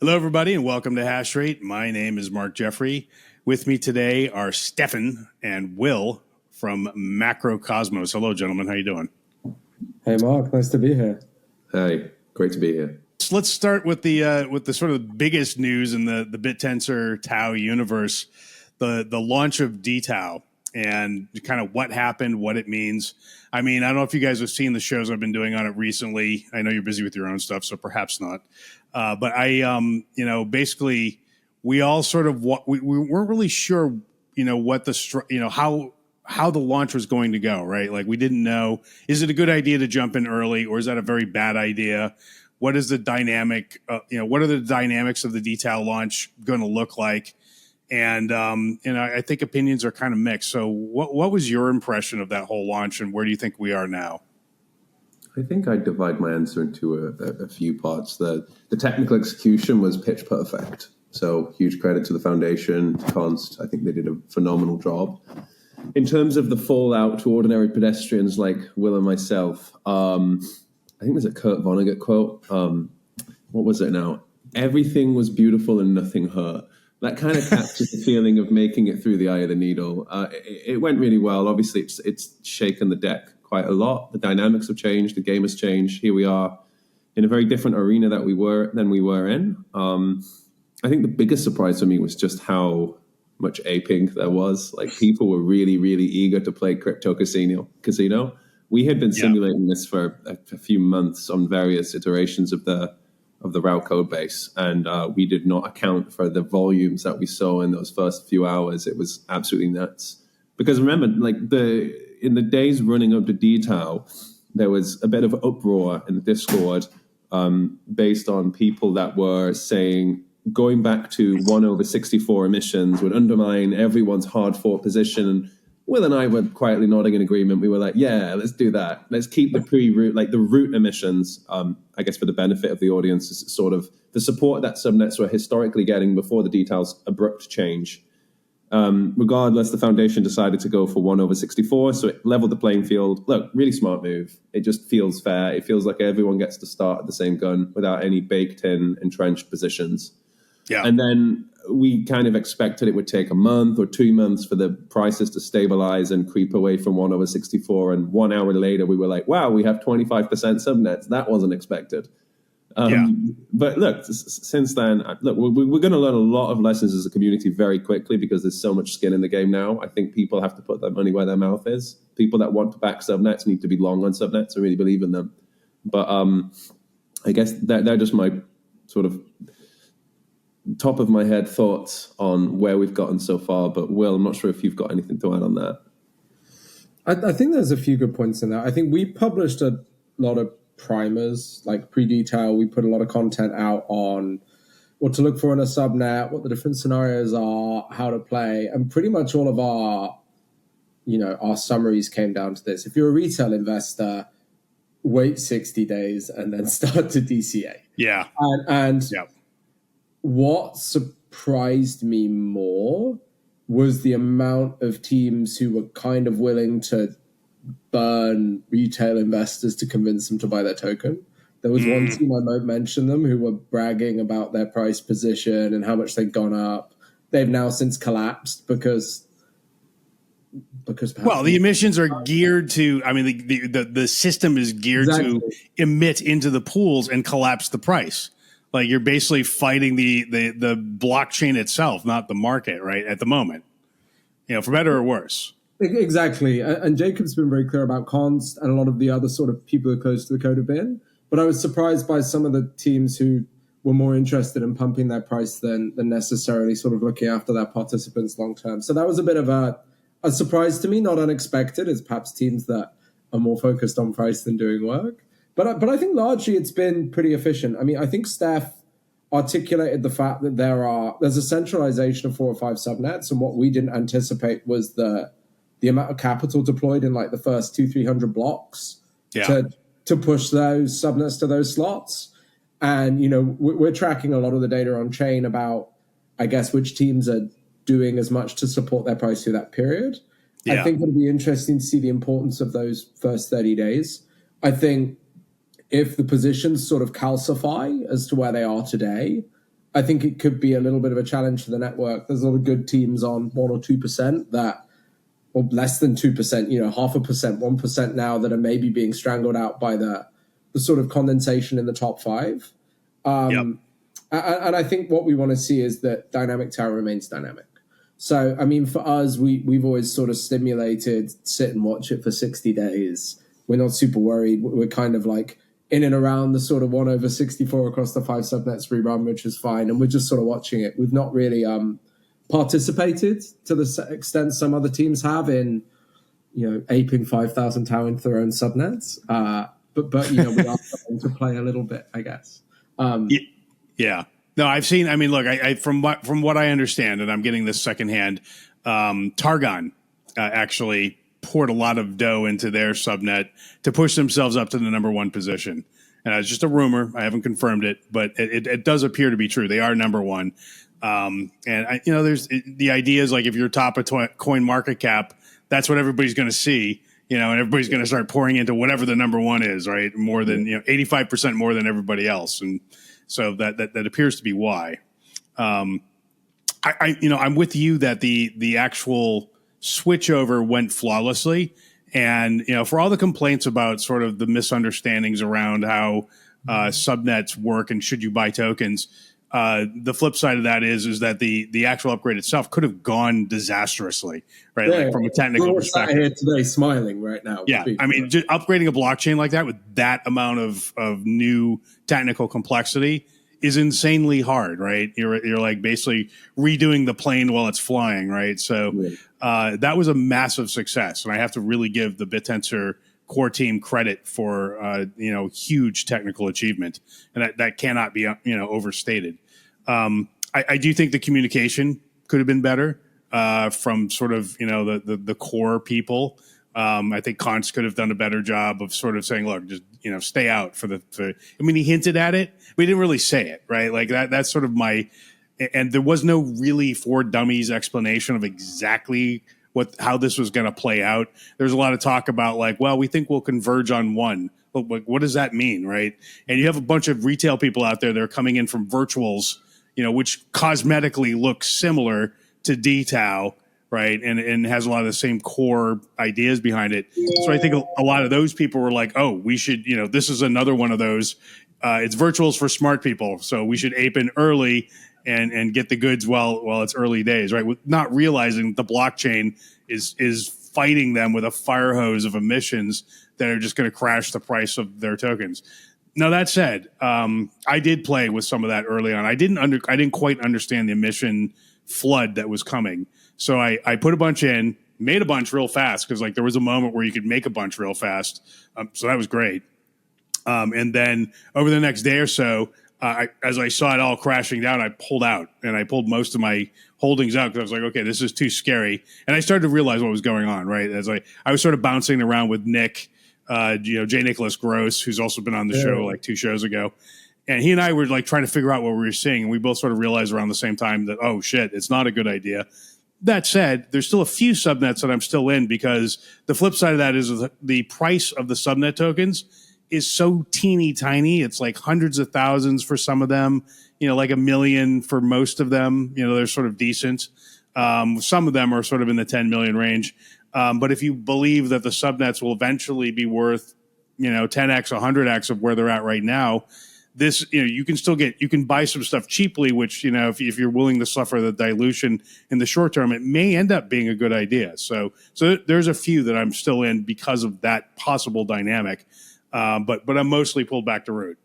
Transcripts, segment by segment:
Hello, everybody, and welcome to Hash Rate. My name is Mark Jeffrey. With me today are Stefan and Will from Macrocosmos. Hello, gentlemen. How you doing? Hey, Mark. Nice to be here. Hey, great to be here. So let's start with the sort of biggest news in the Bittensor TAO universe, the launch of dTAO and kind of what happened, what it means. I mean, I don't know if you guys have seen the shows I've been doing on it recently. I know you're busy with your own stuff, so perhaps not. But basically, we all sort of we weren't really sure, what how the launch was going to go, right? Like we didn't know, is it a good idea to jump in early, or is that a very bad idea? What is the dynamic? What are the dynamics of the dTAO launch going to look like? And I think opinions are kind of mixed. So, what was your impression of that whole launch, and where do you think we are now? I think I'd divide my answer into a few parts. The technical execution was pitch perfect. So huge credit to the foundation, to Const. I think they did a phenomenal job. In terms of the fallout to ordinary pedestrians like Will and myself, I think there's a Kurt Vonnegut quote. What was it now? Everything was beautiful and nothing hurt. That kind of captures the feeling of making it through the eye of the needle. It went really well. Obviously, it's shaken the deck quite a lot. The dynamics have changed. The game has changed. Here we are in a very different arena than we were in. I think the biggest surprise for me was just how much aping there was. Like people were really, really eager to play crypto casino. We had been simulating this for a few months on various iterations of the route code base, and we did not account for the volumes that we saw in those first few hours. It was absolutely nuts. Because remember, in the days running up to dTAO, there was a bit of uproar in the Discord based on people that were saying going back to 1/64 emissions would undermine everyone's hard-fought position. And Will and I were quietly nodding in agreement. We were like, yeah, let's do that. Let's keep the pre-root, like the root emissions, I guess for the benefit of the audience, is sort of the support that subnets were historically getting before the details abrupt change. Regardless, the foundation decided to go for 1/64, so it leveled the playing field. Look, really smart move. It just feels fair. It feels like everyone gets to start at the same gun without any baked-in, entrenched positions. Yeah. And then we kind of expected it would take a month or 2 months for the prices to stabilize and creep away from 1/64. And 1 hour later, we were like, wow, we have 25% subnets. That wasn't expected. But look, since then, we're going to learn a lot of lessons as a community very quickly because there's so much skin in the game now. I think people have to put their money where their mouth is. People that want to back subnets need to be long on subnets and really believe in them. But I guess they're just my sort of top of my head thoughts on where we've gotten so far. But Will, I'm not sure if you've got anything to add on that. I think there's a few good points in there. I think we published a lot of primers, like pre-dTAO. We put a lot of content out on what to look for in a subnet, what the different scenarios are, how to play, and pretty much all of our summaries came down to this. If you're a retail investor, wait 60 days and then start to DCA. Yeah. And what surprised me more was the amount of teams who were kind of willing to burn retail investors to convince them to buy their token. There was one team, I won't mention them, who were bragging about their price position and how much they'd gone up. They've now since collapsed because the emissions are geared to, I mean, the system is geared to emit into the pools and collapse the price. Like you're basically fighting the blockchain itself, not the market, right? At the moment, for better or worse. Exactly. And Jacob's been very clear about Const, and a lot of the other sort of people who are close to the code have been. But I was surprised by some of the teams who were more interested in pumping their price than necessarily sort of looking after their participants long term. So that was a bit of a surprise to me, not unexpected, as perhaps teams that are more focused on price than doing work. But I think largely it's been pretty efficient. I mean, I think Steph articulated the fact that there's a centralization of 4 or 5 subnets, and what we didn't anticipate was the amount of capital deployed in like the first 200-300 blocks to push those subnets to those slots. And we're tracking a lot of the data on chain about, I guess, which teams are doing as much to support their price through that period. I think it'll be interesting to see the importance of those first 30 days. I think if the positions sort of calcify as to where they are today, I think it could be a little bit of a challenge for the network. There's a lot of good teams on 1 or 2% that, or less than 2%, 0.5%, 1% now that are maybe being strangled out by the sort of condensation in the top 5. And I think what we want to see is that dynamic TAO remains dynamic. So, I mean, for us, we've always sort of stimulated, sit and watch it for 60 days. We're not super worried. We're kind of like in and around the sort of 1/64 across the 5 subnets rerun, which is fine. And we're just sort of watching it. We've not really participated to the extent some other teams have in, aping 5,000 TAO into their own subnets. But we are going to play a little bit, I guess. Yeah. No, I've seen. I mean, look, I from what I understand, and I'm getting this secondhand. Targon actually poured a lot of dough into their subnet to push themselves up to the number 1 position. And it's just a rumor. I haven't confirmed it, but it does appear to be true. They are number 1. And there's the idea is like if you're top of coin market cap, that's what everybody's going to see. And everybody's going to start pouring into whatever the number 1 is, right? More than 85% more than everybody else, and so that appears to be why. I'm with you that the actual switchover went flawlessly, and for all the complaints about sort of the misunderstandings around how subnets work and should you buy tokens. The flip side of that is that the actual upgrade itself could have gone disastrously, right? Yeah, like from a technical perspective. We're here today smiling right now. Yeah, I mean, just upgrading a blockchain like that with that amount of new technical complexity is insanely hard, right? You're like basically redoing the plane while it's flying, right? So that was a massive success, and I have to really give the Bittensor core team credit for huge technical achievement, and that cannot be overstated. I do think the communication could have been better from sort of the core people. I think Const could have done a better job of sort of saying, look, just stay out for I mean, he hinted at it, but he didn't really say it, right? Like that's sort of and there was no really for dummies explanation of exactly how this was going to play out. There's a lot of talk about like, well, we think we'll converge on 1. But what does that mean, right? And you have a bunch of retail people out there that are coming in from virtuals, which cosmetically look similar to dTAO, right? And has a lot of the same core ideas behind it. So I think a lot of those people were like, oh, we should, this is another one of those. It's virtuals for smart people. So we should ape in early and get the goods while it's early days, right? With not realizing the blockchain is fighting them with a fire hose of emissions that are just going to crash the price of their tokens. Now that said, I did play with some of that early on. I didn't quite understand the emission flood that was coming. So I put a bunch in, made a bunch real fast because like there was a moment where you could make a bunch real fast. So that was great. And then over the next day or so, as I saw it all crashing down, I pulled out and I pulled most of my holdings out because I was like, okay, this is too scary. And I started to realize what was going on, right? As I was sort of bouncing around with Nick, J. Nicholas Gross, who's also been on the show like 2 shows ago. And he and I were like trying to figure out what we were seeing. And we both sort of realized around the same time that, oh shit, it's not a good idea. That said, there's still a few subnets that I'm still in because the flip side of that is the price of the subnet tokens is so teeny tiny. It's like hundreds of thousands for some of them, like $1 million for most of them. They're sort of decent. Some of them are sort of in the 10 million range. But if you believe that the subnets will eventually be worth, 10x, 100x of where they're at right now, this, you can buy some stuff cheaply, which, if you're willing to suffer the dilution in the short term, it may end up being a good idea. So there's a few that I'm still in because of that possible dynamic. But I'm mostly pulled back to root.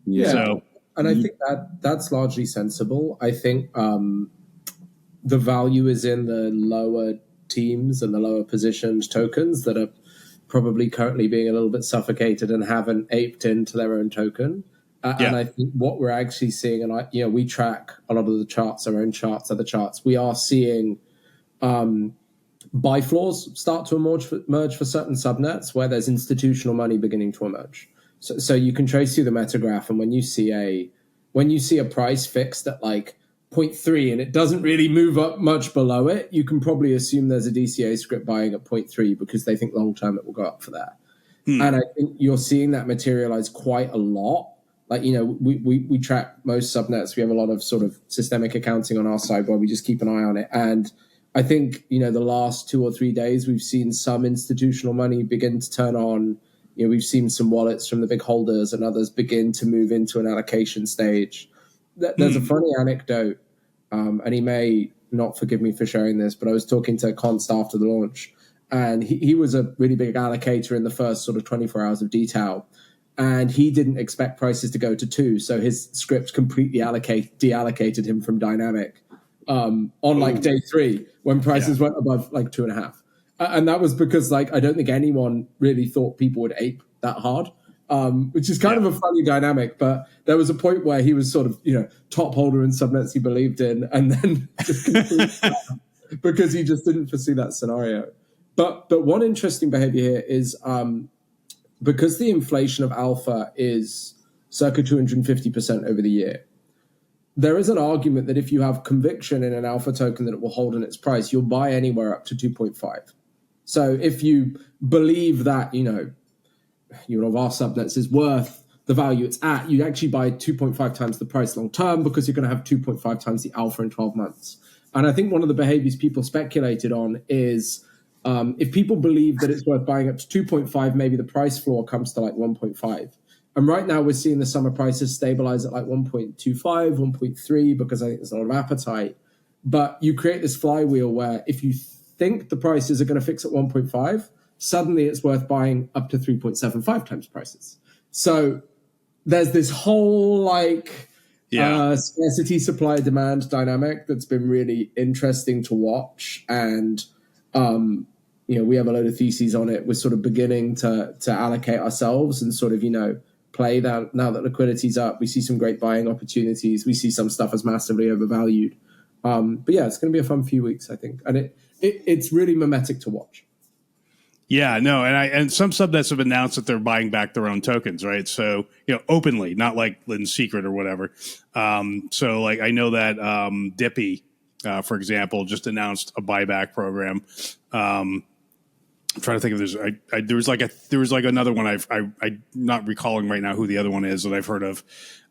Yeah. So, and I think that's largely sensible. I think the value is in the lower teams and the lower positioned tokens that are probably currently being a little bit suffocated and haven't aped into their own token. And I think what we're actually seeing, and we track a lot of the charts, our own charts, other charts. We are seeing buy floors start to emerge for certain subnets where there's institutional money beginning to emerge. So you can trace through the metagraph, and when you see a price fixed at like 0.3 and it doesn't really move up much below it, you can probably assume there's a DCA script buying at 0.3 because they think long term it will go up for that. And I think you're seeing that materialize quite a lot like, we track most subnets. We have a lot of sort of systemic accounting on our side where we just keep an eye on it. And I think, the last 2 or 3 days, we've seen some institutional money begin to turn on. We've seen some wallets from the big holders and others begin to move into an allocation stage. There's a funny anecdote, and he may not forgive me for sharing this, but I was talking to Const after the launch, and he was a really big allocator in the first sort of 24 hours of dTAO. And he didn't expect prices to go to 2, so his script completely deallocated him from dynamic on like day 3 when prices went above like 2.5. And that was because I don't think anyone really thought people would ape that hard, which is kind of a funny dynamic. But there was a point where he was sort of top holder in subnets he believed in, and then just because he just didn't foresee that scenario. But one interesting behavior here is because the inflation of alpha is circa 250% over the year. There is an argument that if you have conviction in an alpha token that it will hold in its price, you'll buy anywhere up to 2.5. So if you believe that, our subnets is worth the value it's at, you actually buy 2.5 times the price long term because you're going to have 2.5 times the alpha in 12 months. And I think one of the behaviors people speculated on is if people believe that it's worth buying up to 2.5, maybe the price floor comes to like 1.5. And right now we're seeing the summer prices stabilize at like 1.25, 1.3, because I think there's a lot of appetite. But you create this flywheel where if you think the prices are going to fix at 1.5, suddenly it's worth buying up to 3.75 times prices. So there's this whole scarcity supply demand dynamic that's been really interesting to watch. And, we have a load of theses on it. We're sort of beginning to allocate ourselves and sort of, play that now that liquidity's up. We see some great buying opportunities. We see some stuff as massively overvalued. But yeah, it's going to be a fun few weeks, I think. And it's really mimetic to watch. Yeah, no, and some subnets have announced that they're buying back their own tokens, right? So, openly, not like in secret or whatever. So I know that Dippy, for example, just announced a buyback program. I'm trying to think if there was another one I'm not recalling right now who the other one is that I've heard of.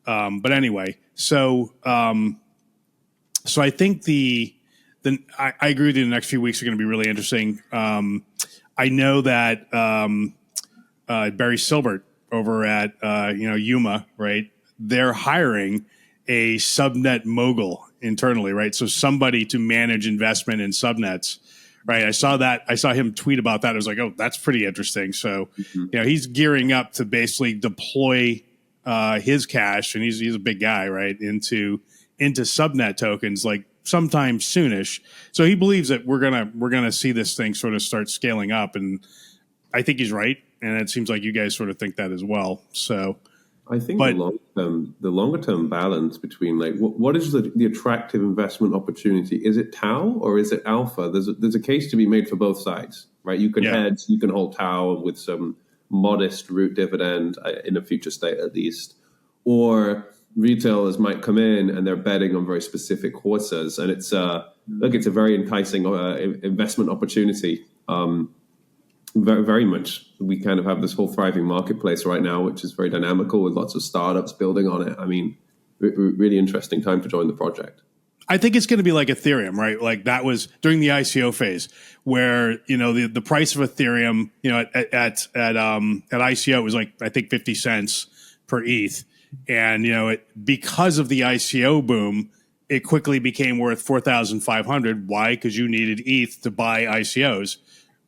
But anyway, so I think I agree with you. The next few weeks are going to be really interesting. I know that Barry Silbert over at Yuma, right? They're hiring a subnet mogul internally, right? So somebody to manage investment in subnets. Right, I saw him tweet about that. I was like, "Oh, that's pretty interesting." So, he's gearing up to basically deploy his cash, and he's a big guy, right, into subnet tokens like sometime soonish. So he believes that we're gonna see this thing sort of start scaling up, and I think he's right, and it seems like you guys sort of think that as well. So. I think the longer term balance between what is the attractive investment opportunity? Is it TAO or is it alpha? There's a case to be made for both sides, right? You can hedge, you can hold TAO with some modest root dividend in a future state at least, or retailers might come in and they're betting on very specific horses, and it's a very enticing investment opportunity. Very, very much. We kind of have this whole thriving marketplace right now, which is very dynamical with lots of startups building on it. I mean, really interesting time to join the project. I think it's going to be like Ethereum, right? Like that was during the ICO phase where, the price of Ethereum, at ICO was like, I think 50 cents per ETH. And, because of the ICO boom, it quickly became worth 4,500. Why? Because you needed ETH to buy ICOs.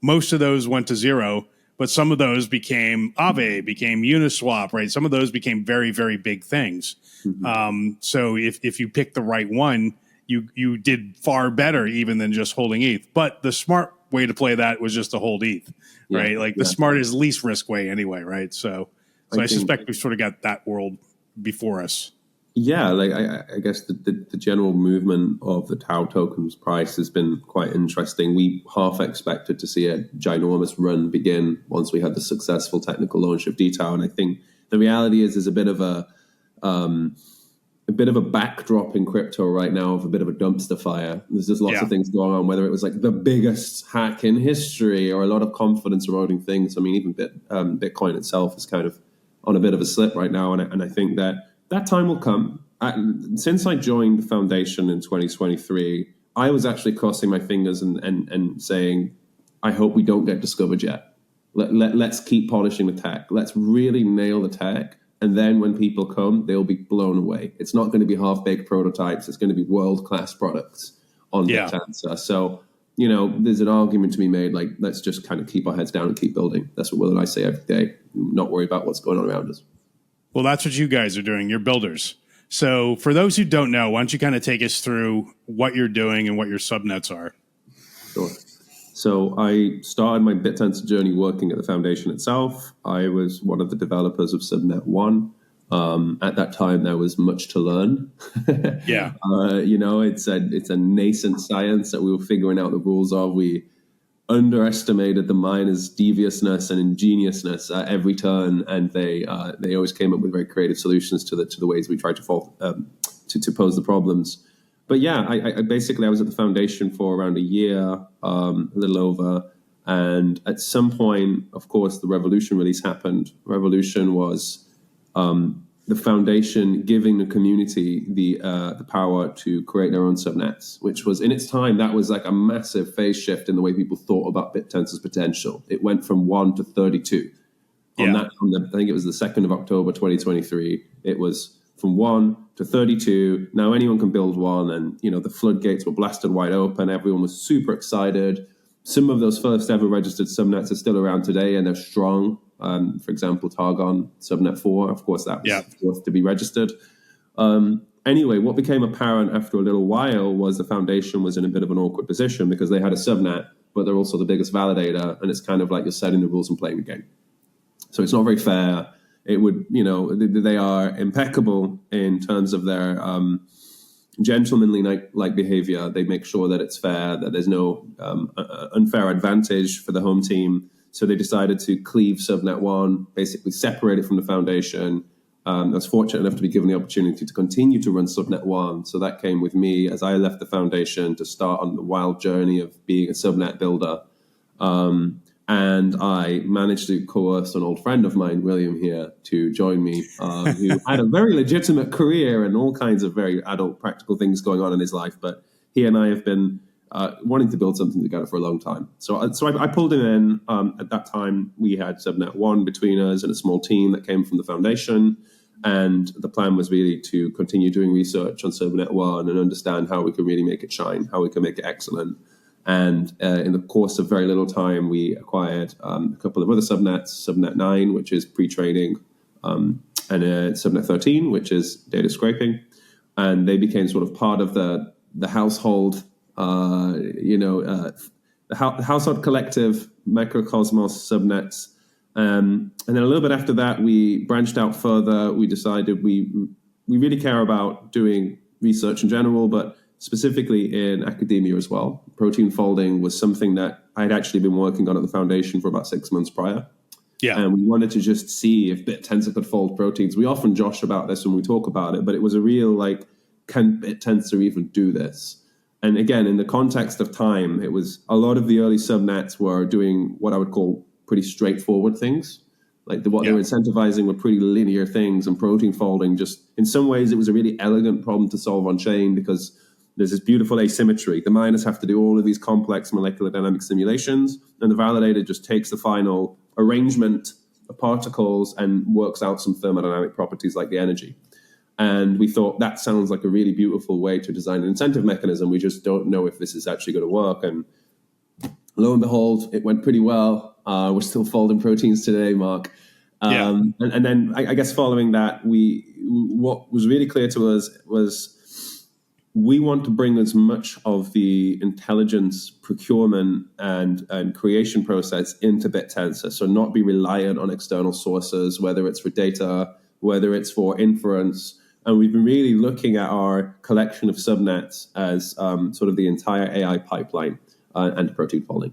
Most of those went to zero, but some of those became Aave, became Uniswap, right? Some of those became very, very big things. Mm-hmm. So if you picked the right one, you did far better even than just holding ETH. But the smart way to play that was just to hold ETH, right? The smart is least risk way anyway, right? So I suspect we've sort of got that world before us. Yeah, I guess the general movement of the TAO tokens price has been quite interesting. We half expected to see a ginormous run begin once we had the successful technical launch of dTAO, and I think the reality is there's a bit of a backdrop in crypto right now of a bit of a dumpster fire. There's just lots of things going on, whether it was like the biggest hack in history or a lot of confidence eroding things. I mean, even Bitcoin itself is kind of on a bit of a slip right now, and I think that time will come. Since I joined the foundation in 2023, I was actually crossing my fingers and saying, I hope we don't get discovered yet. Let's keep polishing the tech. Let's really nail the tech. And then when people come, they'll be blown away. It's not going to be half-baked prototypes. It's going to be world-class products on Bittensor. So, there's an argument to be made, like, let's just kind of keep our heads down and keep building. That's what Will and I say every day, not worry about what's going on around us. Well, that's what you guys are doing. You're builders. So for those who don't know, why don't you kind of take us through what you're doing and what your subnets are? Sure. So I started my Bittensor journey working at the foundation itself. I was one of the developers of Subnet 1. At that time, there was much to learn. Yeah. It's a nascent science that we were figuring out the rules of. We underestimated the miners' deviousness and ingeniousness at every turn, and they always came up with very creative solutions to the ways we tried to pose the problems. But yeah, I basically was at the foundation for around a year, a little over, and at some point, of course, the Revolution release happened. Revolution was the foundation giving the community the power to create their own subnets, which was, in its time, that was like a massive phase shift in the way people thought about Bittensor's potential. It went from 1 to 32. I think it was the 2nd of October, 2023. It was from 1 to 32. Now anyone can build one, and the floodgates were blasted wide open. Everyone was super excited. Some of those first ever registered subnets are still around today, and they're strong. For example, Targon, Subnet 4, of course, that was forced to be registered. Anyway, what became apparent after a little while was the foundation was in a bit of an awkward position because they had a subnet, but they're also the biggest validator, and it's kind of like you're setting the rules and playing the game. So it's not very fair. It would, they are impeccable in terms of their gentlemanly-like behavior. They make sure that it's fair, that there's no unfair advantage for the home team. So they decided to cleave Subnet 1, basically separate it from the foundation. I was fortunate enough to be given the opportunity to continue to run Subnet 1. So that came with me as I left the foundation to start on the wild journey of being a subnet builder. And I managed to coerce an old friend of mine, William here, to join me, who had a very legitimate career and all kinds of very adult practical things going on in his life. But he and I have been wanting to build something together for a long time. So I pulled him in. At that time, we had Subnet 1 between us and a small team that came from the foundation. And the plan was really to continue doing research on Subnet 1 and understand how we could really make it shine, how we can make it excellent. And in the course of very little time, we acquired a couple of other subnets, Subnet 9, which is pre-training, and Subnet 13, which is data scraping. And they became sort of part of the household, the household collective, Macrocosmos subnets. And then a little bit after that, we branched out further. We decided we really care about doing research in general, but specifically in academia as well. Protein folding was something that I had actually been working on at the foundation for about 6 months prior. Yeah. And we wanted to just see if Bittensor could fold proteins. We often josh about this when we talk about it, but it was a real, can Bittensor even do this? And again, in the context of time, it was a lot of the early subnets were doing what I would call pretty straightforward things. They were incentivizing were pretty linear things, and protein folding just, in some ways, it was a really elegant problem to solve on chain because there's this beautiful asymmetry. The miners have to do all of these complex molecular dynamic simulations, and the validator just takes the final arrangement of particles and works out some thermodynamic properties like the energy. And we thought that sounds like a really beautiful way to design an incentive mechanism. We just don't know if this is actually going to work. And lo and behold, it went pretty well. We're still folding proteins today, Mark. And then I guess following that, what was really clear to us was we want to bring as much of the intelligence procurement and creation process into Bittensor. So not be reliant on external sources, whether it's for data, whether it's for inference. And we've been really looking at our collection of subnets as sort of the entire AI pipeline and protein folding.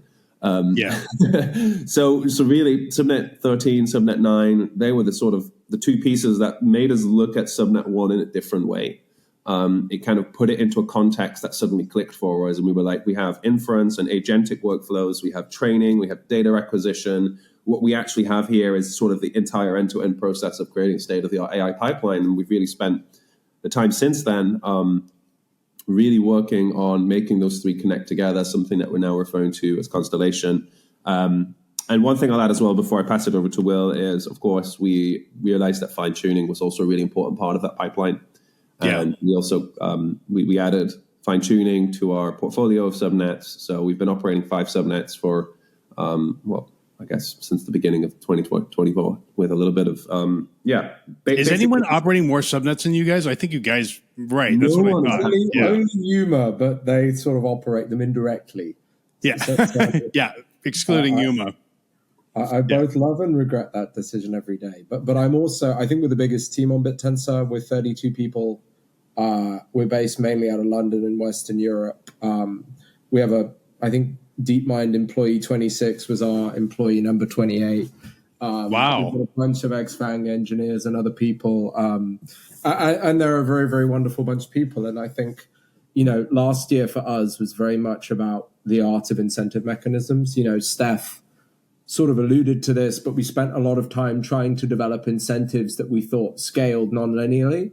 So really, Subnet 13, Subnet 9, they were the two pieces that made us look at Subnet 1 in a different way. It kind of put it into a context that suddenly clicked for us. And we were like, we have inference and agentic workflows. We have training. We have data acquisition. what we actually have here is sort of the entire end-to-end process of creating state-of-the-art AI pipeline. And we've really spent the time since then really working on making those three connect together, something that we're now referring to as Constellation. And one thing I'll add as well before I pass it over to Will is, of course, we realized that fine-tuning was also a really important part of that pipeline. And we also we added fine-tuning to our portfolio of subnets. So we've been operating 5 subnets for, I guess, since the beginning of 2024 with a little bit of, Is anyone operating more subnets than you guys? I think you guys, right. That's what I thought. Only Yuma, but they sort of operate them indirectly. Yeah. Excluding Yuma. I both love and regret that decision every day. But I'm also, I think we're the biggest team on Bittensor. We're 32 people. We're based mainly out of London and Western Europe. We have I think DeepMind employee 26 was our employee number 28. Wow. We've got a bunch of ex-FANG engineers and other people. And they're a very, very wonderful bunch of people. And I think, last year for us was very much about the art of incentive mechanisms. Steph sort of alluded to this, but we spent a lot of time trying to develop incentives that we thought scaled non-linearly.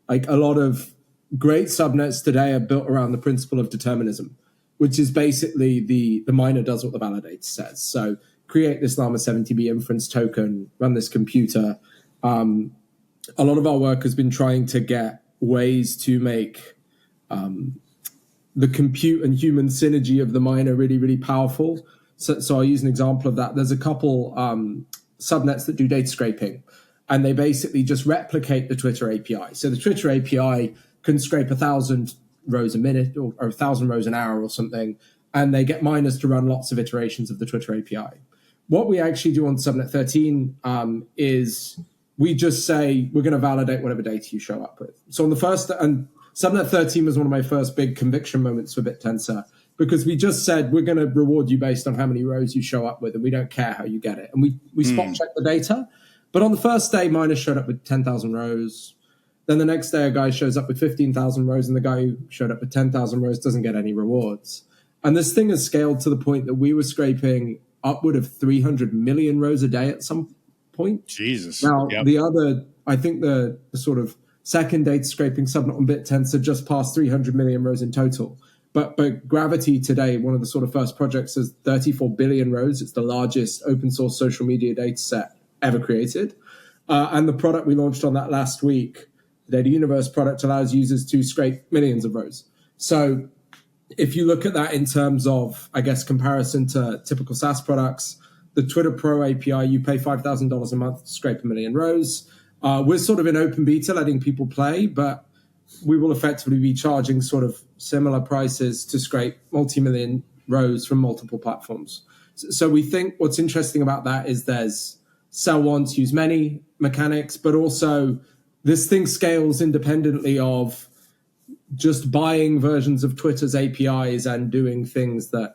Like a lot of great subnets today are built around the principle of determinism, which is basically the miner does what the validator says. So create this Llama 70B inference token, run this computer. A lot of our work has been trying to get ways to make the compute and human synergy of the miner really, really powerful. So I'll use an example of that. There's a couple subnets that do data scraping, and they basically just replicate the Twitter API. So the Twitter API can scrape 1,000 rows a minute or 1,000 rows an hour or something, and they get miners to run lots of iterations of the Twitter API. What we actually do on Subnet 13 is we just say we're going to validate whatever data you show up with. So on the first, and Subnet 13 was one of my first big conviction moments for Bittensor, because we just said we're going to reward you based on how many rows you show up with, and we don't care how you get it. And we spot check the data. But on the first day, miners showed up with 10,000 rows. Then the next day, a guy shows up with 15,000 rows, and the guy who showed up with 10,000 rows doesn't get any rewards. And this thing has scaled to the point that we were scraping upward of 300 million rows a day at some point. Jesus. Now, the other, I think the sort of second data scraping subnet on Bittensor just passed 300 million rows in total. But Gravity today, one of the sort of first projects, is 34 billion rows. It's the largest open source social media data set ever created. And the product we launched on that last week, the Data Universe product, allows users to scrape millions of rows. So if you look at that in terms of, I guess, comparison to typical SaaS products, the Twitter Pro API, you pay $5,000 a month to scrape 1 million rows. We're sort of in open beta, letting people play, but we will effectively be charging sort of similar prices to scrape multi-million rows from multiple platforms. So we think what's interesting about that is there's sell once, use many mechanics, but also this thing scales independently of just buying versions of Twitter's APIs and doing things that,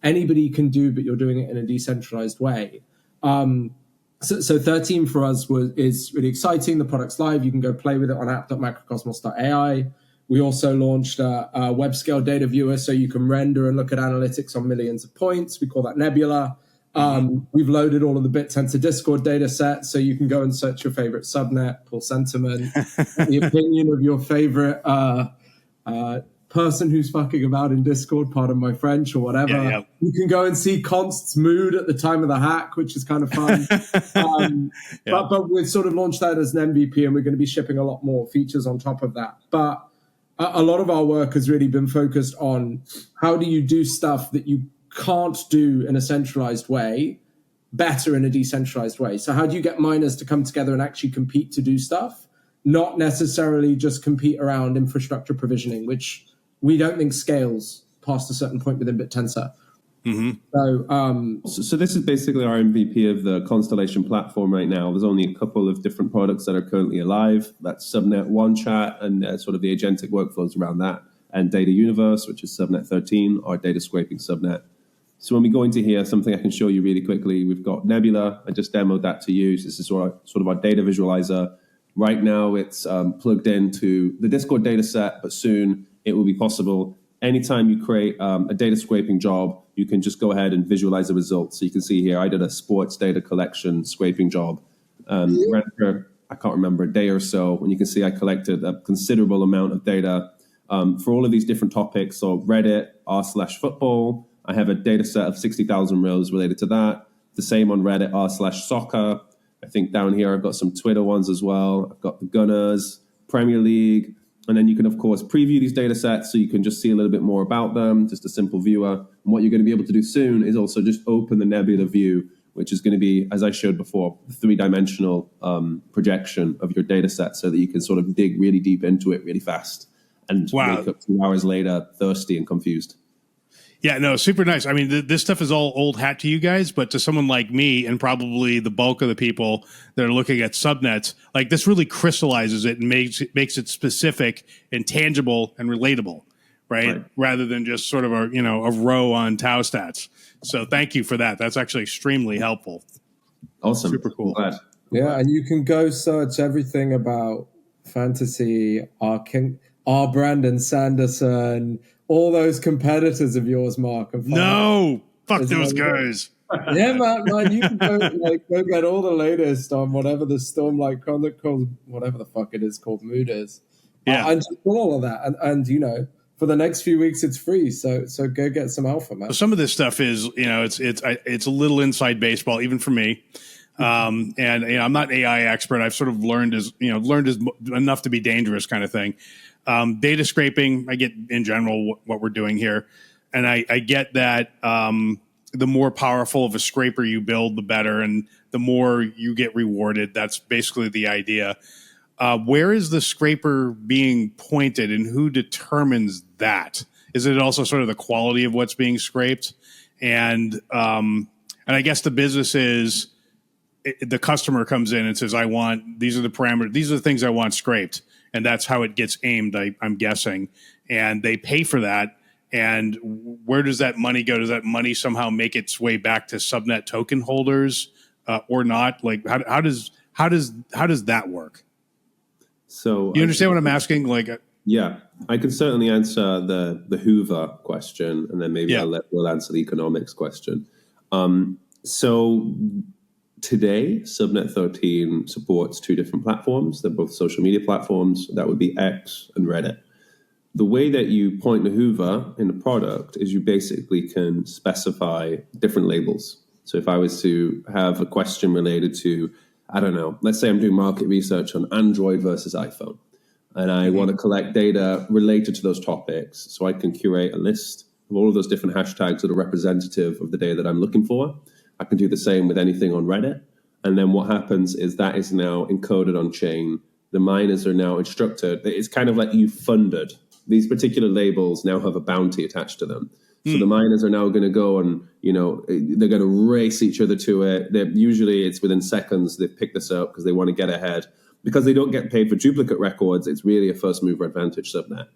anybody can do, but you're doing it in a decentralized way. So 13 for us is really exciting. The product's live. You can go play with it on app.macrocosmos.ai. We also launched a web scale data viewer, so you can render and look at analytics on millions of points. We call that Nebula. We've loaded all of the Bittensor Discord data set, so you can go and search your favorite subnet, pull sentiment, the opinion of your favorite person who's fucking about in Discord, pardon my French, or whatever. You can go and see Const's mood at the time of the hack, which is kind of fun. But we've sort of launched that as an MVP, and we're going to be shipping a lot more features on top of that. But a lot of our work has really been focused on how do you do stuff that you can't do in a centralized way better in a decentralized way. So how do you get miners to come together and actually compete to do stuff, not necessarily just compete around infrastructure provisioning, which we don't think scales past a certain point within Bittensor. So this is basically our MVP of the Constellation platform right now. There's only a couple of different products that are currently alive. That's Subnet One Chat and sort of the agentic workflows around that, and Data Universe, which is Subnet 13, our data scraping subnet. So when we go into here, something I can show you really quickly, we've got Nebula. I just demoed that to you. This is sort of our data visualizer. Right now, it's plugged into the Discord data set, but soon it will be possible anytime you create a data scraping job you can just go ahead and visualize the results. So you can see here, I did a sports data collection scraping job. Ran for, I can't remember, a day or so, and you can see I collected a considerable amount of data for all of these different topics. So Reddit, r/football. I have a data set of 60,000 rows related to that. The same on Reddit, r/soccer. I think down here I've got some Twitter ones as well. I've got the Gunners, Premier League. And then you can, of course, preview these data sets so you can just see a little bit more about them, just a simple viewer. And what you're going to be able to do soon is also just open the Nebula view, which is going to be, as I showed before, the three-dimensional projection of your data set so that you can sort of dig really deep into it really fast and wake up 2 hours later thirsty and confused. Yeah, no, super nice. I mean, this stuff is all old hat to you guys, but to someone like me and probably the bulk of the people that are looking at subnets, like this really crystallizes it and makes it specific and tangible and relatable, right? Rather than just sort of a row on TAO stats. So thank you for that. That's actually extremely helpful. Awesome. Super cool. Glad. Yeah, and you can go search everything about fantasy, our Brandon Sanderson, all those competitors of yours, Mark. And fuck those guys. Yeah, man, you can go get all the latest on whatever the Stormlight Chronicles, whatever the fuck it is called, mood is. Yeah, and just all of that, and for the next few weeks it's free. So go get some alpha, man. So some of this stuff is it's a little inside baseball even for me. And I'm not an AI expert. I've sort of learned as enough to be dangerous kind of thing. Data scraping, I get in general what we're doing here. And I get that the more powerful of a scraper you build, the better. And the more you get rewarded. That's basically the idea. Where is the scraper being pointed and who determines that? Is it also sort of the quality of what's being scraped? And I guess the business is the customer comes in and says, these are the parameters, these are the things I want scraped. And that's how it gets aimed, I'm guessing. And they pay for that. And where does that money go? Does that money somehow make its way back to subnet token holders or not? Like, how does that work? So you understand what I'm asking? Yeah, I can certainly answer the Hoover question, and then maybe we'll answer the economics question. So today, Subnet 13 supports two different platforms. They're both social media platforms. That would be X and Reddit. The way that you point to Hoover in the product is you basically can specify different labels. So if I was to have a question related to, I don't know, let's say I'm doing market research on Android versus iPhone, and I want to collect data related to those topics, so I can curate a list of all of those different hashtags that are representative of the data that I'm looking for. I can do the same with anything on Reddit. And then what happens is that is now encoded on chain. The miners are now instructed. It's kind of like you funded. These particular labels now have a bounty attached to them. So the miners are now going to go and, they're going to race each other to it. Usually it's within seconds they've picked this up because they want to get ahead. Because they don't get paid for duplicate records, it's really a first mover advantage subnet.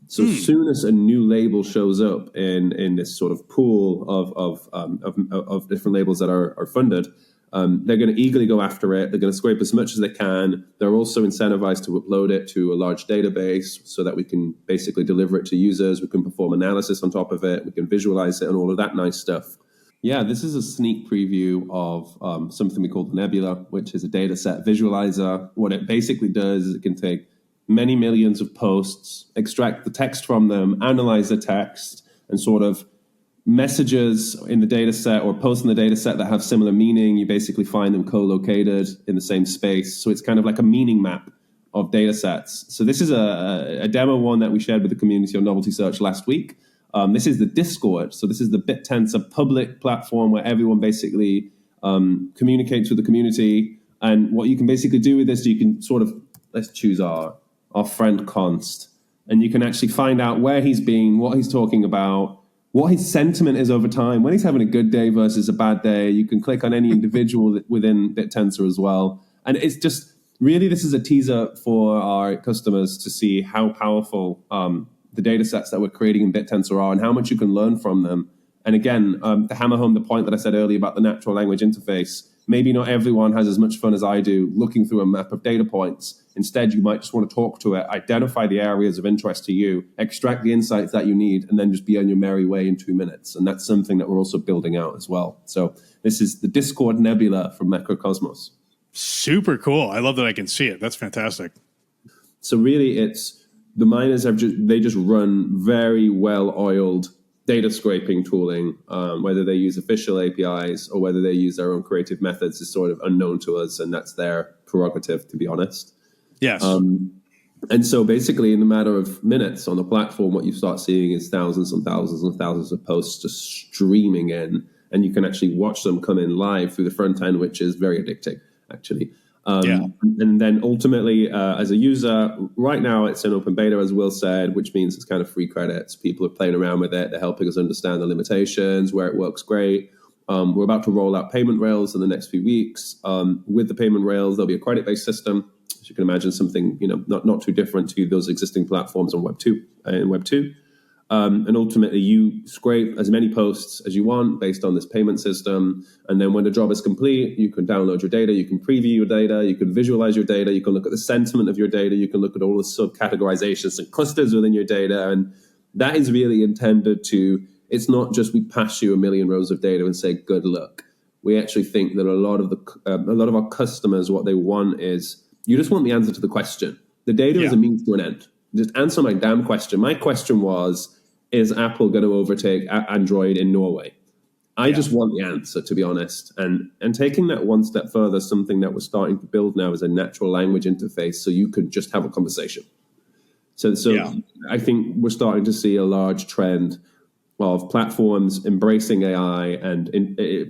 So as soon as a new label shows up in this sort of pool of different labels that are funded, they're going to eagerly go after it. They're going to scrape as much as they can. They're also incentivized to upload it to a large database so that we can basically deliver it to users. We can perform analysis on top of it. We can visualize it and all of that nice stuff. Yeah, this is a sneak preview of something we call the Nebula, which is a data set visualizer. What it basically does is it can take many millions of posts, extract the text from them, analyze the text, and sort of messages in the data set or posts in the data set that have similar meaning. You basically find them co-located in the same space. So it's kind of like a meaning map of data sets. So this is a demo one that we shared with the community on Novelty Search last week. This is the Discord. So this is the Bittensor public platform where everyone basically communicates with the community. And what you can basically do with this, you can sort of, let's choose our friend Const. And you can actually find out where he's been, what he's talking about, what his sentiment is over time, when he's having a good day versus a bad day. You can click on any individual within Bittensor as well. And it's just, really, this is a teaser for our customers to see how powerful the data sets that we're creating in Bittensor are and how much you can learn from them. And again, to hammer home the point that I said earlier about the natural language interface, maybe not everyone has as much fun as I do looking through a map of data points. Instead, you might just want to talk to it, identify the areas of interest to you, extract the insights that you need, and then just be on your merry way in 2 minutes. And that's something that we're also building out as well. So this is the Discord Nebula from Macrocosmos. Super cool. I love that I can see it. That's fantastic. So really, it's the miners they just run very well-oiled data scraping tooling. Whether they use official APIs or whether they use their own creative methods is sort of unknown to us, and that's their prerogative, to be honest. Yes. And so basically, in a matter of minutes on the platform, what you start seeing is thousands and thousands and thousands of posts just streaming in, and you can actually watch them come in live through the front end, which is very addicting, actually. And then ultimately, as a user, right now it's in open beta, as Will said, which means it's kind of free credits. People are playing around with it. They're helping us understand the limitations, where it works great. We're about to roll out payment rails in the next few weeks. With the payment rails, there'll be a credit-based system. As you can imagine, something not too different to those existing platforms on Web 2 and Web 2. And ultimately, you scrape as many posts as you want based on this payment system. And then when the job is complete, you can download your data, you can preview your data, you can visualize your data, you can look at the sentiment of your data, you can look at all the subcategorizations and clusters within your data. And that is really intended to, it's not just we pass you a million rows of data and say, good luck. We actually think that a lot of our customers, what they want is, you just want the answer to the question. The data is a means to an end. Just answer my damn question. My question was, is Apple going to overtake Android in Norway? I just want the answer, to be honest. And taking that one step further, something that we're starting to build now is a natural language interface, so you could just have a conversation. So I think we're starting to see a large trend of platforms embracing AI and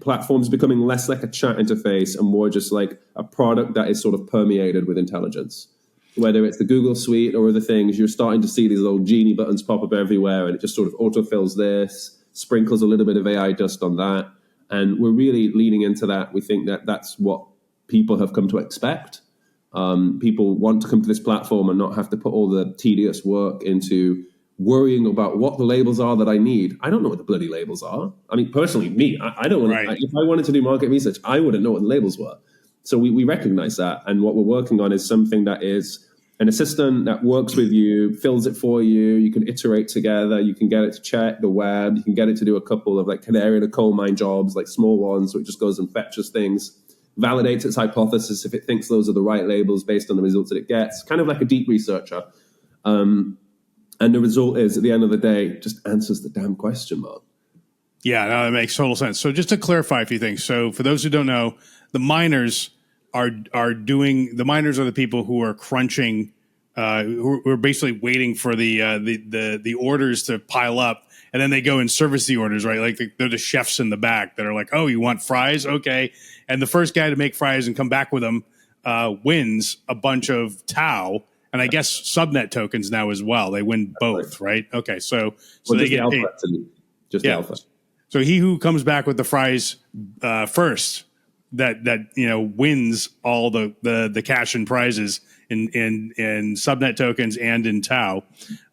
platforms becoming less like a chat interface and more just like a product that is sort of permeated with intelligence. Whether it's the Google Suite or other things, you're starting to see these little genie buttons pop up everywhere, and it just sort of autofills this, sprinkles a little bit of AI dust on that. And we're really leaning into that. We think that that's what people have come to expect. People want to come to this platform and not have to put all the tedious work into worrying about what the labels are that I need. I don't know what the bloody labels are. I mean, personally, me, I don't want to, if I wanted to do market research, I wouldn't know what the labels were. So we recognize that. And what we're working on is something that is an assistant that works with you, fills it for you. You can iterate together. You can get it to check the web. You can get it to do a couple of like canary in a coal mine jobs, like small ones. So it just goes and fetches things, validates its hypothesis if it thinks those are the right labels based on the results that it gets, kind of like a deep researcher. And the result is, at the end of the day, just answers the damn question, Mark. Yeah, no, that makes total sense. So just to clarify a few things. So for those who don't know, the miners are the people who are crunching, who are basically waiting for the orders to pile up, and then they go and service the orders, right? Like they're the chefs in the back that are like, oh, you want fries? Okay. And the first guy to make fries and come back with them wins a bunch of TAO, and I guess Subnet tokens now as well. They win both, right? Okay, so they get paid. Just alpha. So he who comes back with the fries first, that wins all the cash and prizes in Subnet tokens and in TAO.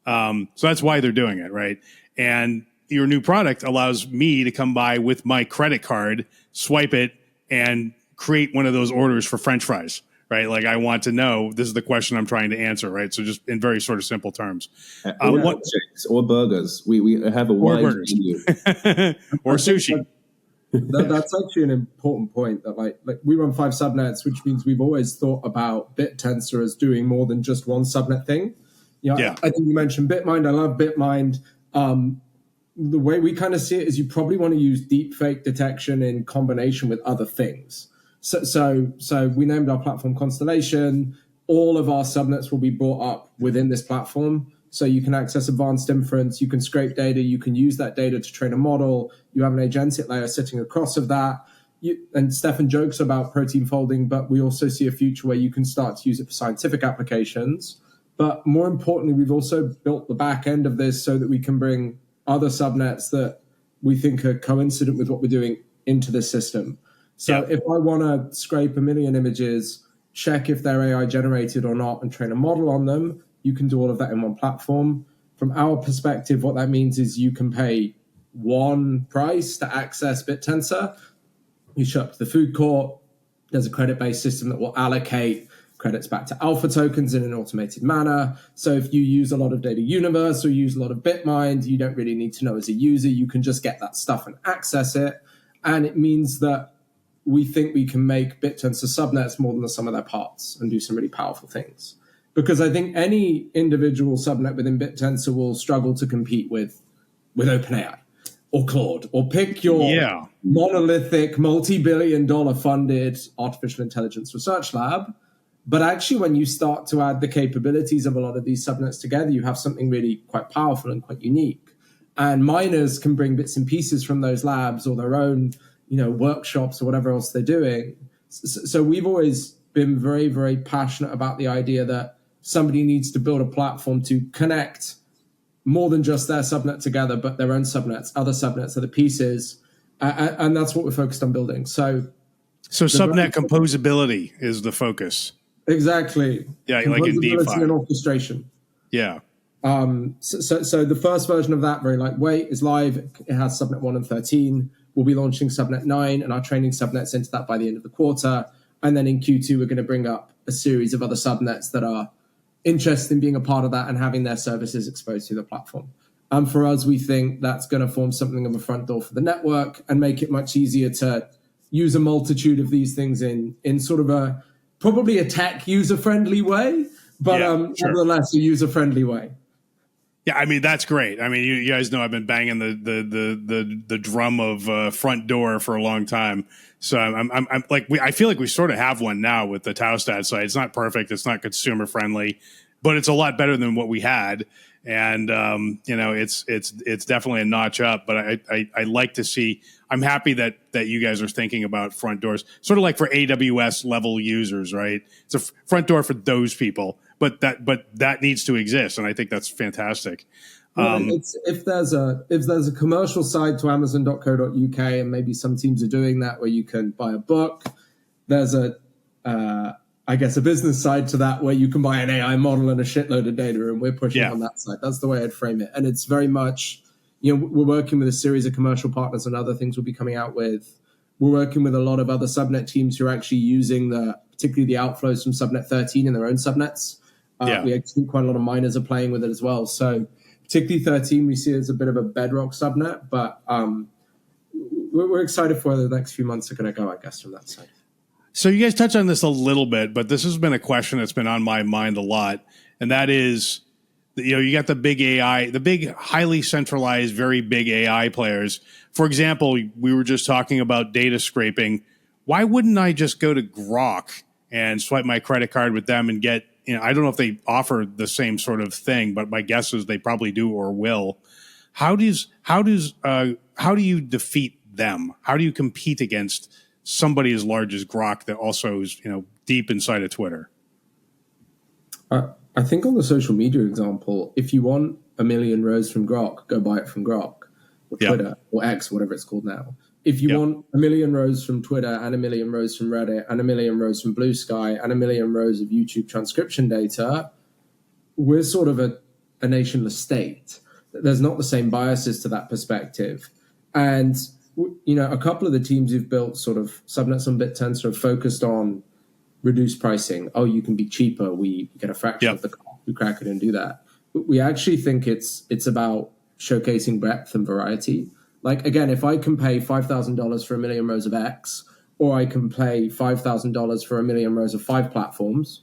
So that's why they're doing it, right? And your new product allows me to come by with my credit card, swipe it, and create one of those orders for French fries, right? Like I want to know, this is the question I'm trying to answer, right? So just in very sort of simple terms. Or burgers. We have a wide menu. Or sushi. That's actually an important point that like we run 5 subnets, which means we've always thought about Bittensor as doing more than just one subnet thing. I think you mentioned Bitmind. I love Bitmind. The way we kind of see it is you probably want to use deepfake detection in combination with other things. So we named our platform Constellation. All of our subnets will be brought up within this platform. So you can access advanced inference, you can scrape data, you can use that data to train a model. You have an agentic layer sitting across of that. And Stefan jokes about protein folding, but we also see a future where you can start to use it for scientific applications. But more importantly, we've also built the back end of this so that we can bring other subnets that we think are coincident with what we're doing into the system. So if I want to scrape 1 million images, check if they're AI generated or not, and train a model on them, you can do all of that in one platform. From our perspective, what that means is you can pay one price to access Bittensor. You show up to the food court, There's a credit-based system that will allocate credits back to alpha tokens in an automated manner. So if you use a lot of Data Universe or use a lot of Bitmind, you don't really need to know as a user. You can just get that stuff and access it. And it means that we think we can make Bittensor subnets more than the sum of their parts and do some really powerful things. Because I think any individual subnet within Bittensor will struggle to compete with OpenAI or Claude, or pick your monolithic, multi-billion-dollar funded artificial intelligence research lab. But actually, when you start to add the capabilities of a lot of these subnets together, you have something really quite powerful and quite unique. And miners can bring bits and pieces from those labs or their own, workshops or whatever else they're doing. So we've always been very, very passionate about the idea that somebody needs to build a platform to connect more than just their subnet together, but their own subnets, other pieces. And that's what we're focused on building. So subnet composability is the focus. Exactly. Yeah, like in DeFi. And orchestration. Yeah. So the first version of that, very lightweight, is live. It has Subnet 1 and 13. We'll be launching Subnet 9 and our training subnets into that by the end of the quarter. And then in Q2, we're going to bring up a series of other subnets that are interested in being a part of that and having their services exposed to the platform. And for us, we think that's going to form something of a front door for the network and make it much easier to use a multitude of these things in sort of probably a tech user-friendly way, but nevertheless a user-friendly way. Yeah, I mean, that's great. I mean, you guys know I've been banging the drum of front door for a long time. So I'm like, I feel like we sort of have one now with the TAO stat site. It's not perfect. It's not consumer friendly, but it's a lot better than what we had. And, it's definitely a notch up, but I like to see, I'm happy that you guys are thinking about front doors, sort of like for AWS level users, right? It's a front door for those people, but that needs to exist. And I think that's fantastic. If there's a commercial side to Amazon.co.uk, and maybe some teams are doing that where you can buy a book, there's a business side to that where you can buy an AI model and a shitload of data, and we're pushing on that side. That's the way I'd frame it. And it's very much, we're working with a series of commercial partners and other things we'll be coming out with. We're working with a lot of other subnet teams who are actually using particularly the outflows from Subnet 13 in their own subnets. We actually quite a lot of miners are playing with it as well. So particularly 13, we see it as a bit of a bedrock subnet, but we're excited for where the next few months are going to go, I guess, from that side. So you guys touched on this a little bit, but this has been a question that's been on my mind a lot, and that is, you got the big AI, the big highly centralized, very big AI players. For example, we were just talking about data scraping. Why wouldn't I just go to Grok and swipe my credit card with them and get, I don't know if they offer the same sort of thing, but my guess is they probably do or will. How do you defeat them? How do you compete against somebody as large as Grok that also is, deep inside of Twitter? I think on the social media example, if you want 1 million rows from Grok, go buy it from Grok or Twitter or X, whatever it's called now. If you want 1 million rows from Twitter and 1 million rows from Reddit and 1 million rows from Blue Sky and 1 million rows of YouTube transcription data, we're sort of a nationless state. There's not the same biases to that perspective. And, a couple of the teams who've built sort of subnets on Bittensor have focused on reduced pricing. Oh, you can be cheaper. We get a fraction of the cost. We crack it and do that. But we actually think it's about showcasing breadth and variety. Like, again, if I can pay $5,000 for 1 million rows of X, or I can pay $5,000 for 1 million rows of 5 platforms.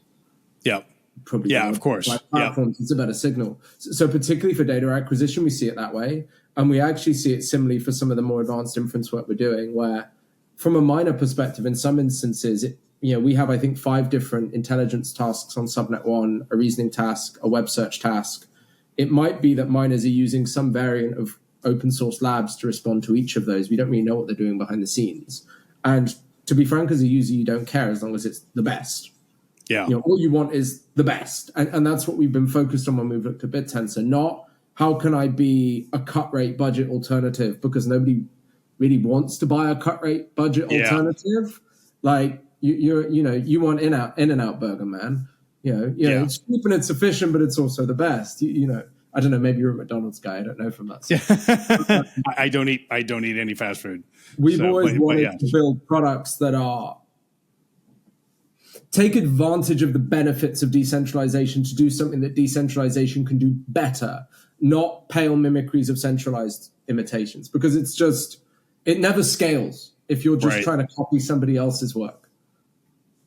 Probably. Of course. 5 platforms, it's a better signal. So particularly for data acquisition, we see it that way. And we actually see it similarly for some of the more advanced inference work we're doing, where from a miner perspective, in some instances, we have, I think, 5 different intelligence tasks on Subnet 1, a reasoning task, a web search task. It might be that miners are using some variant of open source labs to respond to each of those. We don't really know what they're doing behind the scenes. And to be frank, as a user, you don't care as long as it's the best. All you want is the best. And that's what we've been focused on when we've looked at Bittensor, not how can I be a cut rate budget alternative, because nobody really wants to buy a cut rate budget alternative. Like you want In-N-Out burger, man. It's cheap and it's efficient, but it's also the best. I don't know. Maybe you're a McDonald's guy. I don't know from that side. I don't eat any fast food. We've always wanted to build products that are take advantage of the benefits of decentralization to do something that decentralization can do better, not pale mimicries of centralized imitations, because it never scales if you're just trying to copy somebody else's work.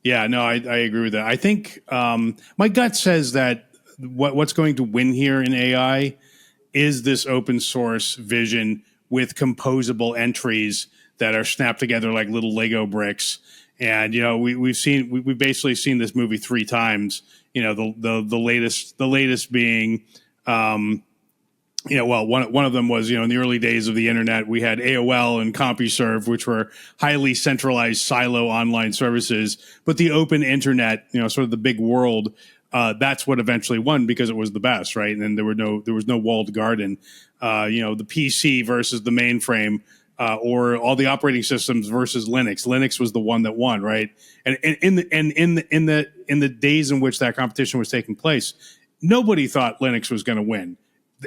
Yeah, no, I agree with that. I think my gut says that what's going to win here in AI is this open source vision with composable entries that are snapped together like little Lego bricks. And we've basically seen this movie 3 times. The latest being, one of them was, in the early days of the internet, we had AOL and CompuServe, which were highly centralized silo online services. But the open internet, sort of the big world, that's what eventually won because it was the best, right? And then there was no walled garden. The PC versus the mainframe. Or all the operating systems versus Linux. Linux was the one that won, right? And in the days in which that competition was taking place, nobody thought Linux was going to win.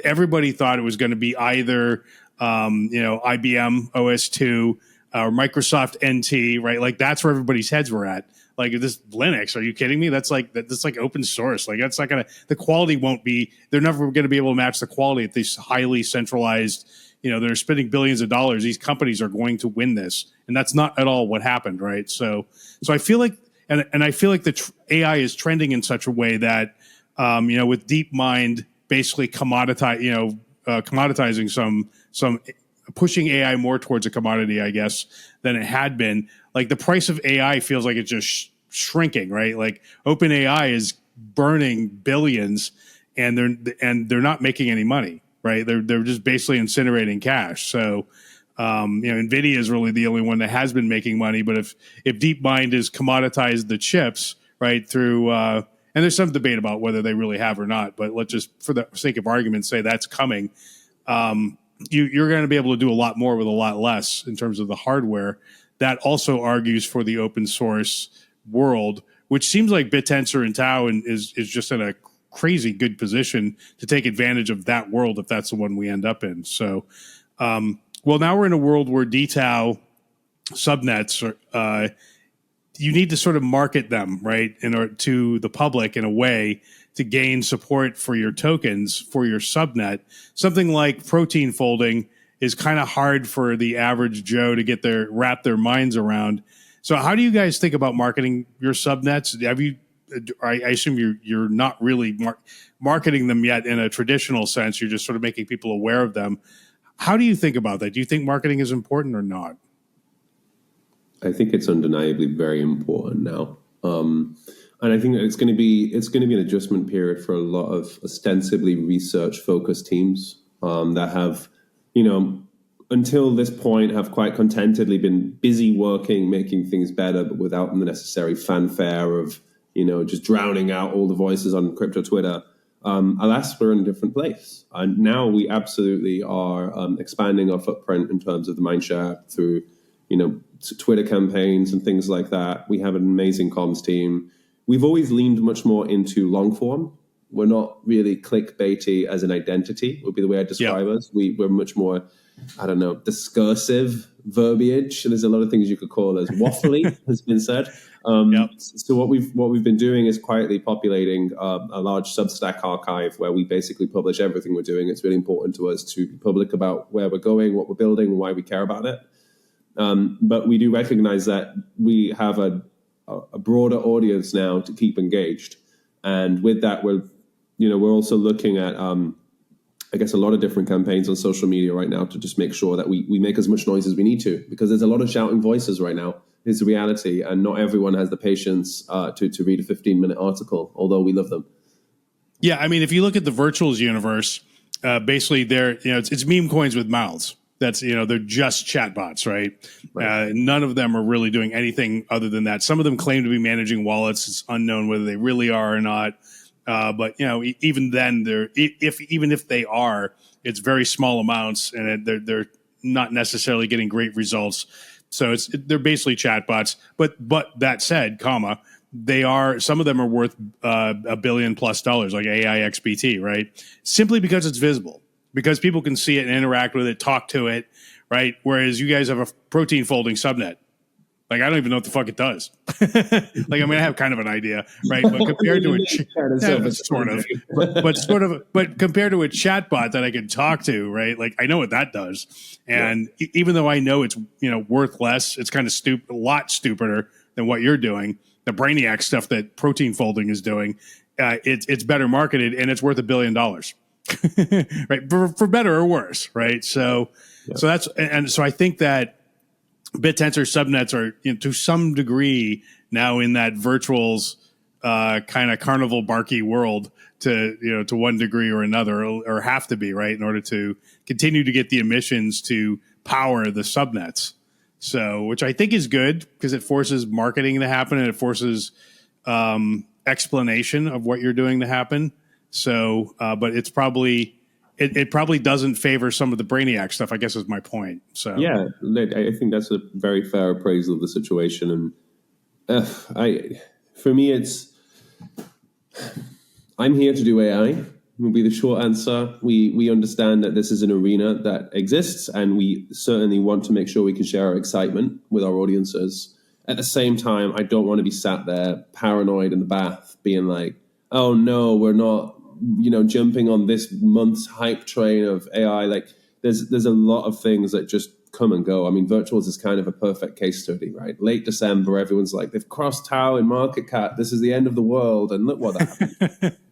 Everybody thought it was going to be either IBM OS2 or Microsoft NT, right? Like that's where everybody's heads were at. Like this Linux, are you kidding me? That's like open source. Like that's not gonna. The quality won't be. They're never going to be able to match the quality at these highly centralized. They're spending billions of dollars. These companies are going to win this, and that's not at all what happened, right? So I feel like, and I feel like the AI is trending in such a way that, with DeepMind basically commoditizing some pushing AI more towards a commodity, I guess, than it had been. Like the price of AI feels like it's just shrinking, right? Like OpenAI is burning billions, and they're not making any money. Right, they're just basically incinerating cash. So, Nvidia is really the only one that has been making money. But if DeepMind has commoditized the chips, right, through and there's some debate about whether they really have or not. But let's just, for the sake of argument, say that's coming. You're going to be able to do a lot more with a lot less in terms of the hardware. That also argues for the open source world, which seems like Bittensor and TAO is just in a crazy good position to take advantage of that world if that's the one we end up in. So, now we're in a world where dTAO subnets you need to sort of market them, right, to the public in a way to gain support for your tokens for your subnet. Something like protein folding is kind of hard for the average Joe to wrap their minds around. So, how do you guys think about marketing your subnets? Have you? I assume you're not really marketing them yet in a traditional sense. You're just sort of making people aware of them. How do you think about that? Do you think marketing is important or not? I think it's undeniably very important now, and I think that it's going to be an adjustment period for a lot of ostensibly research focused teams that have, until this point, have quite contentedly been busy working, making things better, but without the necessary fanfare of just drowning out all the voices on crypto Twitter. Alas, we're in a different place. And now we absolutely are expanding our footprint in terms of the mindshare through, Twitter campaigns and things like that. We have an amazing comms team. We've always leaned much more into long form. We're not really clickbaity as an identity, would be the way I describe us. We're much more, discursive verbiage. There's a lot of things you could call as waffly, has been said. So what we've been doing is quietly populating a large Substack archive where we basically publish everything we're doing. It's really important to us to be public about where we're going, what we're building, why we care about it. But we do recognize that we have a broader audience now to keep engaged, and with that, we're also looking at a lot of different campaigns on social media right now to just make sure that we make as much noise as we need to, because there's a lot of shouting voices right now. Is the reality, and not everyone has the patience to read a 15-minute article, although we love them. Yeah, I mean, if you look at the virtuals universe, basically it's meme coins with mouths. That's they're just chatbots, right? None of them are really doing anything other than that. Some of them claim to be managing wallets. It's unknown whether they really are or not. But even then, even if they are, it's very small amounts, and they're not necessarily getting great results. So they're basically chatbots. But that said, some of them are worth $1 billion plus, like AIXBT, right? Simply because it's visible, because people can see it and interact with it, talk to it, right? Whereas you guys have a protein folding subnet. Like, I don't even know what the fuck it does. Like, I mean, I have kind of an idea, right? But compared to but compared to a chatbot that I can talk to, right? Like, I know what that does. And even though I know it's, worth less, it's kind of a lot stupider than what you're doing. The Brainiac stuff that protein folding is doing, it's better marketed and it's worth $1 billion, right? For better or worse, right? So that's, and so I think that Bittensor subnets are, to some degree now in that virtuals kind of carnival barky world to one degree or another, or have to be, right, in order to continue to get the emissions to power the subnets. So, which I think is good because it forces marketing to happen and it forces explanation of what you're doing to happen. So, but it's probably it probably doesn't favor some of the Brainiac stuff, I guess is my point. So yeah, I think that's a very fair appraisal of the situation. And for me, I'm here to do AI. Will be the short answer. We understand that this is an arena that exists, and we certainly want to make sure we can share our excitement with our audiences. At the same time, I don't want to be sat there paranoid in the bath, being like, "Oh no, we're not." Jumping on this month's hype train of AI, like there's a lot of things that just come and go. I mean, virtuals is kind of a perfect case study, right? Late December, everyone's like, they've crossed TAO in market cap. This is the end of the world. And look what happened.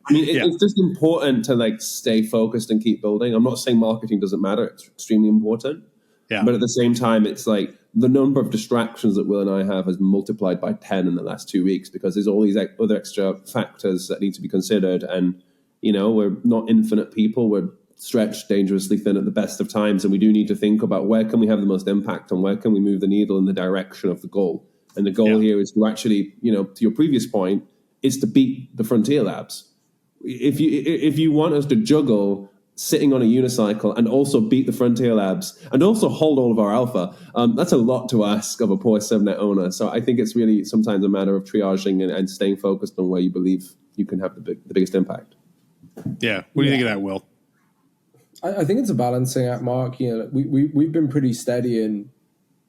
I mean, it's just important to stay focused and keep building. I'm not saying marketing doesn't matter. It's extremely important. Yeah. But at the same time, it's like the number of distractions that Will and I have has multiplied by 10 in the last 2 weeks because there's all these other extra factors that need to be considered. And we're not infinite people. We're stretched dangerously thin at the best of times. And we do need to think about where can we have the most impact and where can we move the needle in the direction of the goal. And the goal here is to actually, to your previous point, is to beat the frontier labs. If you want us to juggle sitting on a unicycle and also beat the frontier labs and also hold all of our alpha, that's a lot to ask of a poor subnet owner. So I think it's really sometimes a matter of triaging and staying focused on where you believe you can have the biggest impact. Yeah. What do you think of that, Will? I think it's a balancing act, Mark. We've been pretty steady in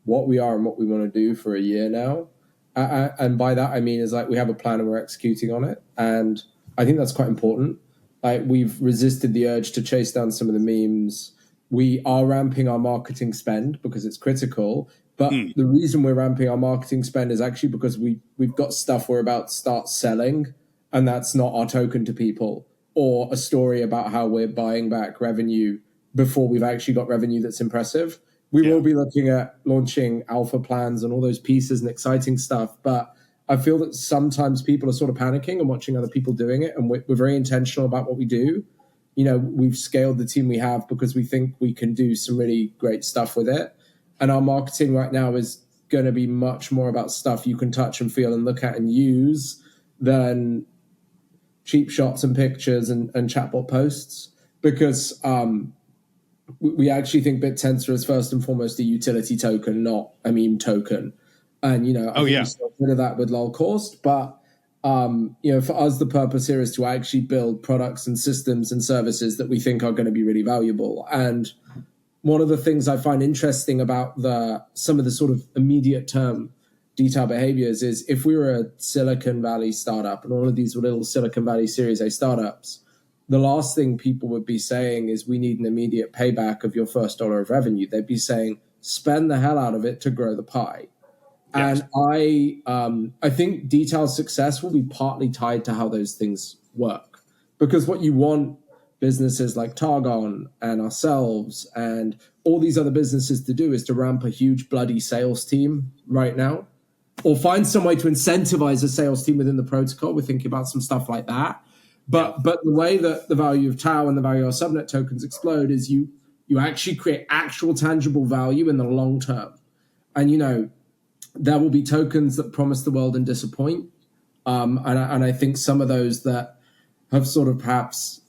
what we are and what we want to do for a year now. And by that, I mean, is we have a plan and we're executing on it. And I think that's quite important. We've resisted the urge to chase down some of the memes. We are ramping our marketing spend because it's critical. But the reason we're ramping our marketing spend is actually because we've got stuff we're about to start selling. And that's not our token to people, or a story about how we're buying back revenue before we've actually got revenue that's impressive. We will be looking at launching alpha plans and all those pieces and exciting stuff. But I feel that sometimes people are sort of panicking and watching other people doing it. And we're very intentional about what we do. We've scaled the team we have because we think we can do some really great stuff with it. And our marketing right now is going to be much more about stuff you can touch and feel and look at and use than cheap shots and pictures and chatbot posts, because we actually think Bittensor is first and foremost a utility token, not a meme token. And, we still consider that with lolcost. But, for us, the purpose here is to actually build products and systems and services that we think are going to be really valuable. And one of the things I find interesting about some of the sort of immediate term dTAO behaviors is if we were a Silicon Valley startup and all of these were little Silicon Valley Series A startups, the last thing people would be saying is we need an immediate payback of your first dollar of revenue. They'd be saying, spend the hell out of it to grow the pie. Yes. And I think dTAO's success will be partly tied to how those things work. Because what you want businesses like Targon and ourselves and all these other businesses to do is to ramp a huge bloody sales team right now, or find some way to incentivize a sales team within the protocol. We're thinking about some stuff like that. But the way that the value of TAO and the value of subnet tokens explode is you actually create actual tangible value in the long term. And, there will be tokens that promise the world and disappoint. And I think some of those that have sort of perhaps...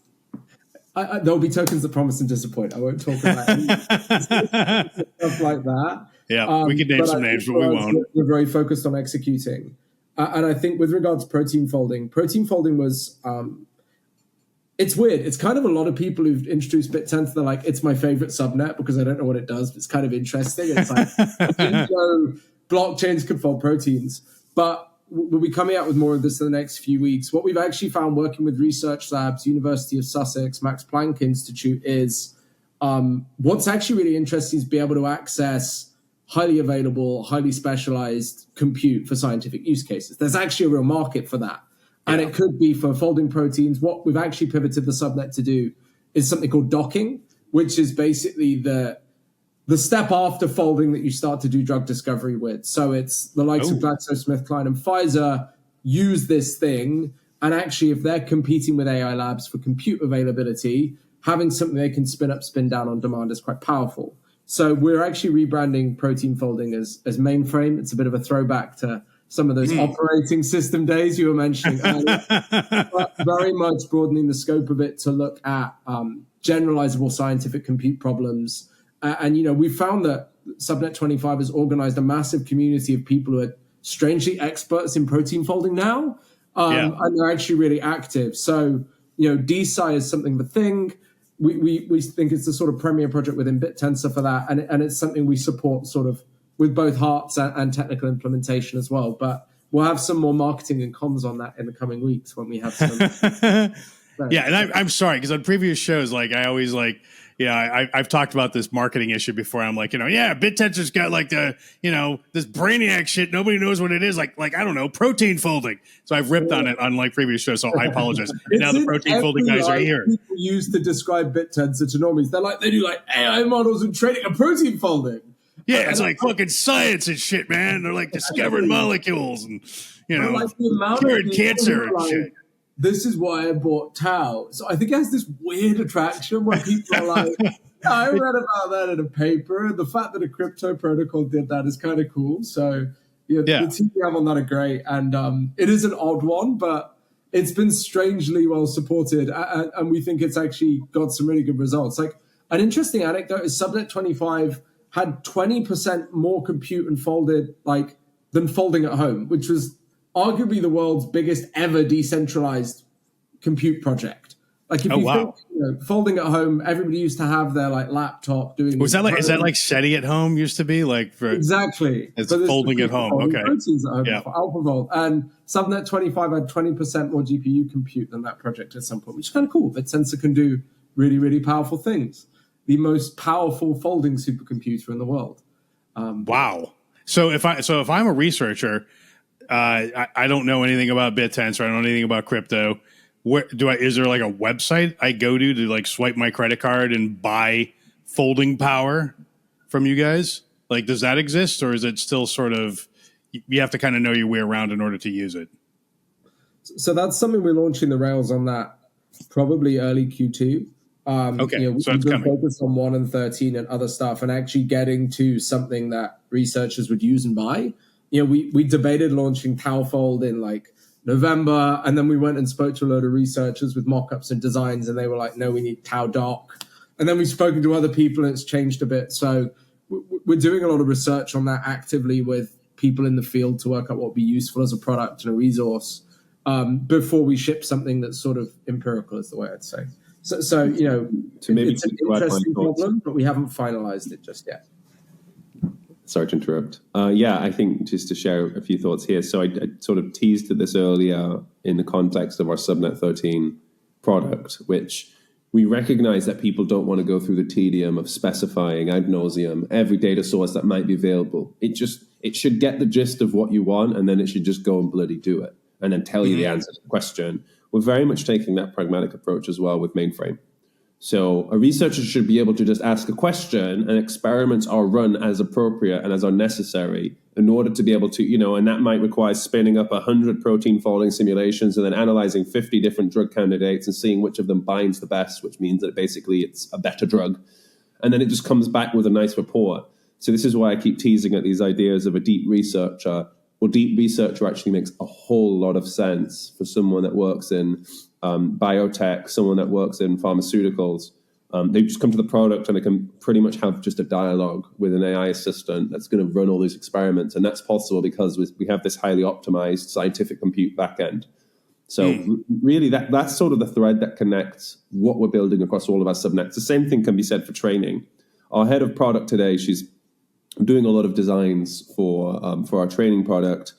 there'll be tokens that promise and disappoint. I won't talk about any stuff like that. Yeah, we can name some names, but we won't. We're very focused on executing. And I think with regards to protein folding was... it's weird. It's kind of a lot of people who've introduced Bittensor, they're like, it's my favorite subnet because I don't know what it does, but it's kind of interesting. It's like, blockchains can fold proteins. But we'll be coming out with more of this in the next few weeks. What we've actually found working with research labs, University of Sussex, Max Planck Institute, is what's actually really interesting is be able to access highly available, highly specialized compute for scientific use cases. There's actually a real market for that. And it could be for folding proteins. What we've actually pivoted the subnet to do is something called docking, which is basically the step after folding that you start to do drug discovery with. So it's the likes of GlaxoSmithKline and Pfizer use this thing. And actually, if they're competing with AI labs for compute availability, having something they can spin up, spin down on demand is quite powerful. So we're actually rebranding protein folding as mainframe. It's a bit of a throwback to some of those operating system days you were mentioning earlier, but very much broadening the scope of it to look at generalizable scientific compute problems. And, we found that Subnet 25 has organized a massive community of people who are strangely experts in protein folding now, and they're actually really active. So, DSci is something of a thing. We think it's the sort of premier project within Bittensor for that, and it's something we support sort of with both hearts and technical implementation as well. But we'll have some more marketing and comms on that in the coming weeks when we have some. Yeah, and I'm sorry, because on previous shows, I always I've talked about this marketing issue before. I'm like, Bittensor's got this brainiac shit. Nobody knows what it is. Like I don't know, protein folding. So I've ripped on it on previous shows. So I apologize. And now the protein folding guys are here. People use to describe Bittensor to normies. They do AI models and training and protein folding. Yeah, it's like fucking science and shit, man. They're like discovering molecules and curing cancer and shit. This is why I bought TAO. So I think it has this weird attraction where people are like, I read about that in a paper. The fact that a crypto protocol did that is kind of cool. So the team we have on that are great. And it is an odd one, but it's been strangely well supported. And we think it's actually got some really good results. Like an interesting anecdote is Subnet 25 had 20% more compute and folded than folding at home, which was arguably the world's biggest ever decentralized compute project. If you think, folding at home, everybody used to have their laptop doing. Is that like SETI at home used to be exactly? It's folding at home. Okay. Proteins at home for AlphaFold, and Subnet 25 had 20% more GPU compute than that project at some point, which is kind of cool. Bittensor can do really, really powerful things. The most powerful folding supercomputer in the world. Wow. So if I'm a researcher, I don't know anything about Bittensor. I don't know anything about crypto. Is there a website I go to swipe my credit card and buy folding power from you guys? Does that exist, or is it still sort of you have to kind of know your way around in order to use it? So that's something we're launching the Rails on that probably early Q2. Okay, so we've been coming. focused on 1 and 13 and other stuff, and actually getting to something that researchers would use and buy. We debated launching TAOfold in November, and then we went and spoke to a load of researchers with mock-ups and designs, and they were like, no, we need TAO doc. And then we've spoken to other people, and it's changed a bit. So we're doing a lot of research on that actively with people in the field to work out what would be useful as a product and a resource before we ship something that's sort of empirical, is the way I'd say. So it's an interesting problem, but we haven't finalized it just yet. Sorry to interrupt. I think just to share a few thoughts here. So I sort of teased at this earlier in the context of our Subnet 13 product, which we recognize that people don't want to go through the tedium of specifying ad nauseum every data source that might be available. It should get the gist of what you want, and then it should just go and bloody do it, and then tell you the answer to the question. We're very much taking that pragmatic approach as well with mainframe. So a researcher should be able to just ask a question, and experiments are run as appropriate and as are necessary in order to be able to, and that might require spinning up 100 protein folding simulations and then analyzing 50 different drug candidates and seeing which of them binds the best, which means that basically it's a better drug. And then it just comes back with a nice report. So this is why I keep teasing at these ideas of a deep researcher. Well, deep researcher actually makes a whole lot of sense for someone that works in biotech, someone that works in pharmaceuticals. They just come to the product and they can pretty much have just a dialogue with an AI assistant that's going to run all these experiments. And that's possible because we have this highly optimized scientific compute backend. So really that's sort of the thread that connects what we're building across all of our subnets. The same thing can be said for training. Our head of product today, she's doing a lot of designs for our training product.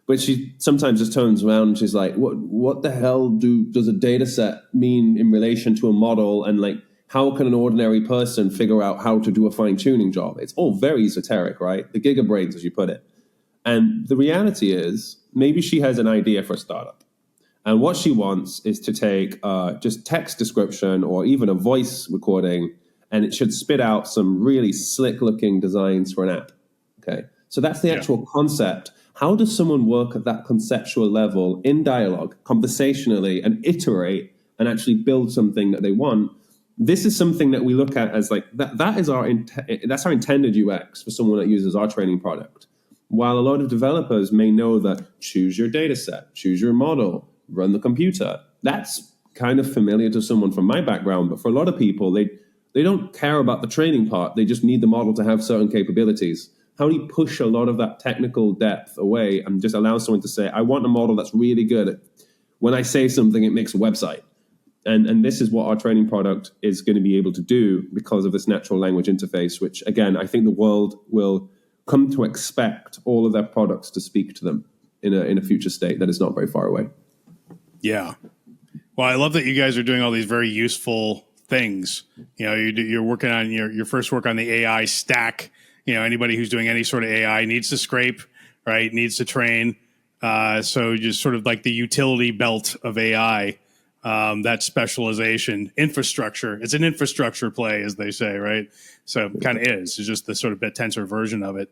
But she sometimes just turns around and she's like, what the hell does a data set mean in relation to a model? And like, how can an ordinary person figure out how to do a fine-tuning job? It's all very esoteric, right? The gigabrains, as you put it. And the reality is, maybe she has an idea for a startup. And what she wants is to take just text description or even a voice recording, and it should spit out some really slick-looking designs for an app. Okay, so that's the actual concept. How does someone work at that conceptual level in dialogue, conversationally, and iterate and actually build something that they want? This is something that we look at as like that's our intended UX for someone that uses our training product. While a lot of developers may know that choose your data set, choose your model, run the computer, that's kind of familiar to someone from my background. But for a lot of people, they don't care about the training part. They just need the model to have certain capabilities. How do you push a lot of that technical depth away and just allow someone to say, I want a model that's really good at when I say something, it makes a website. And this is what our training product is going to be able to do because of this natural language interface, which, again, I think the world will come to expect all of their products to speak to them in a future state that is not very far away. Yeah. Well, I love that you guys are doing all these very useful things. You know, you're working on your first work on the AI stack. You know, anybody who's doing any sort of AI needs to scrape, right? Needs to train. So just sort of like the utility belt of AI, that specialization, infrastructure. It's an infrastructure play, as they say, right? So it kind of is. It's just the sort of Bittensor version of it.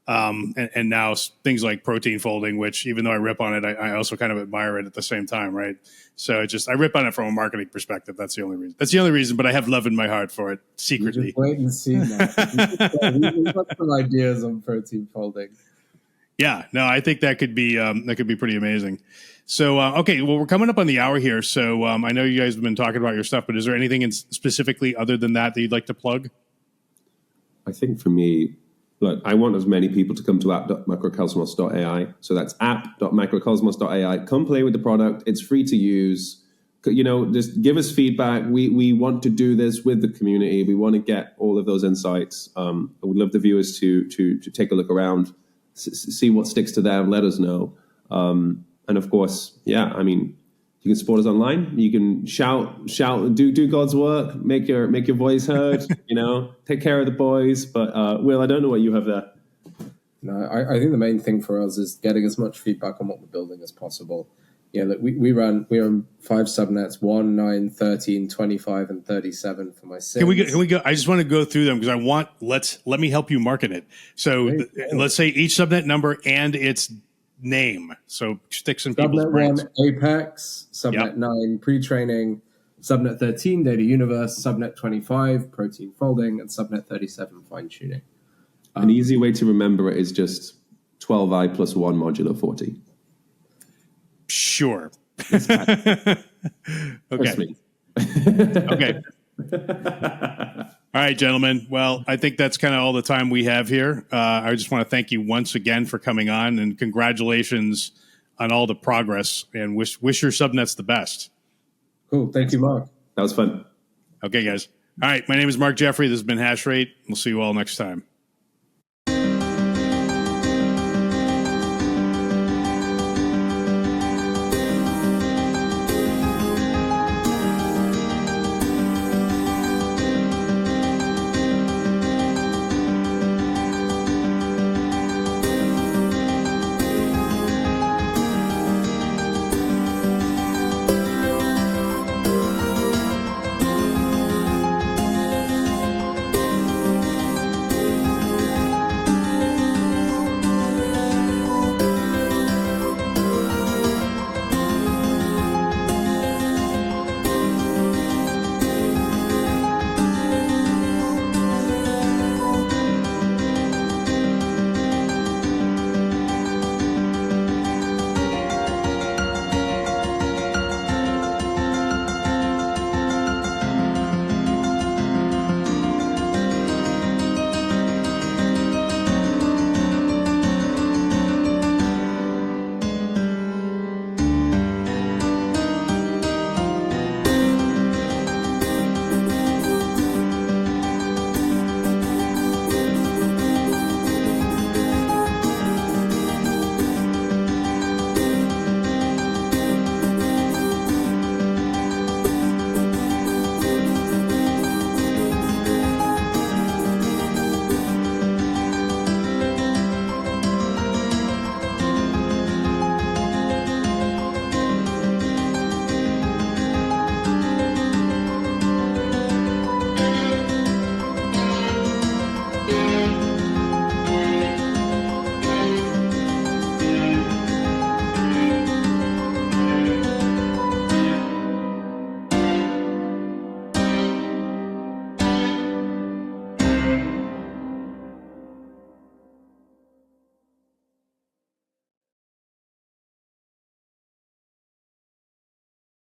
And now things like protein folding, which even though I rip on it, I also kind of admire it at the same time, right? So I rip on it from a marketing perspective. That's the only reason. That's the only reason, but I have love in my heart for it secretly. Just wait and see, Mark. We've got some ideas on protein folding. Yeah, no, I think that could be pretty amazing. So, okay, well, we're coming up on the hour here. So I know you guys have been talking about your stuff, but is there anything specifically other than that you'd like to plug? I think for me, look, I want as many people to come to app.macrocosmos.ai. So that's app.macrocosmos.ai. Come play with the product. It's free to use. You know, just give us feedback. We want to do this with the community. We want to get all of those insights. I would love the viewers to take a look around, see what sticks to them. Let us know. And of course, yeah, I mean, you can support us online. You can shout, do God's work, make your voice heard. You know, take care of the boys. But Will, I don't know what you have there. No, I think the main thing for us is getting as much feedback on what we're building as possible. Yeah, look, we run 5 subnets: 1, 9, 13, 25, and 37 for my sims. Can we go? I just want to go through them because let me help you market it. So let's say each subnet number and its name. So sticks in people's brains. Subnet 1, Apex. Subnet 9, pre-training. Subnet 13, Data Universe. Subnet 25, protein folding. And Subnet 37, fine-tuning. An easy way to remember it is just 12i plus 1 modulo 40. Sure. Okay. Okay. All right, gentlemen. Well, I think that's kind of all the time we have here. I just want to thank you once again for coming on, and congratulations on all the progress, and wish your subnets the best. Cool. Thank you, Mark. That was fun. Okay, guys. All right. My name is Mark Jeffrey. This has been Hash Rate. We'll see you all next time.